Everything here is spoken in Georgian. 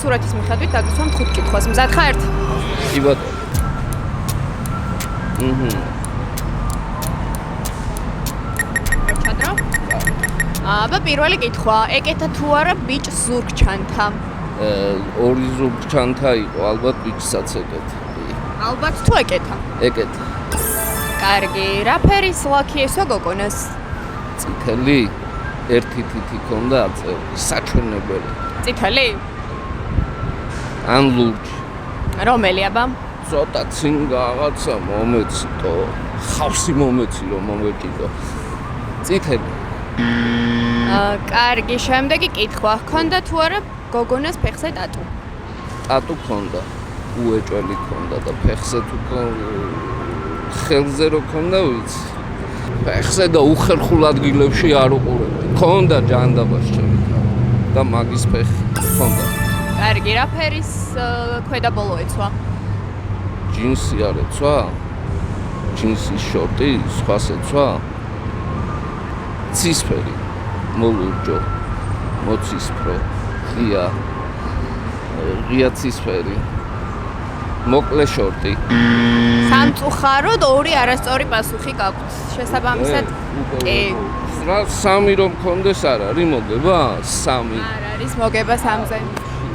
სურათის მიხედვით დაგისვამ 5 კითხვას. მზად ხართ? კი ბატონო. ჩადრო? აბა პირველი კითხვა, ეკეთა თუ არა ბიჭს ზურგჩანთა? ორი ზურგჩანთა იყო, ალბათ ბიჭსაც ეკეთა. ალბათ თუ ეკეთა? ეკეთა. კარგი, რა ფერის ლაქი ესვა გოგონას? წითელი ერთი თითი ქონდა აწეული, საჩვენებელი. წითელი? ან ლურჯი. რომელი აბა? ცოტა წინ რაღაცა მომეციტო, ხავსი მომეცი რომ მომეკიდო. წითელი. კარგი, შემდეგი კითხვა, ჰქონდა თუ არა გოგონას ფეხზე ტატუ? ტატუ ქონდა, უეჭველი ქონდა და ფეხზე თუ ხელზე რო ქონდა ვიცი. ფეხზე და უხერხულ ადგილებში არ უყურებდი. ქონდა ჯანდაბას ჩემი თავი და მაგის ფეხი ქონდა. კარგი, რა ფერის ქვედა ბოლო ეცვა? ჯინსი არ ეცვა? ჯინსის შორტი, სხვას ეცვა? ცისფერი, მოლურჯო, მოცისფრო, ღია ცისფერი, მოკლე შორტი. სამწუხაროდ ორი არასწორი პასუხი გაქვთ. შესაბამისად, კი. რა სამი რომ მქონდეს არ არის მოგება? სამი. არ არის მოგება 3-ზე.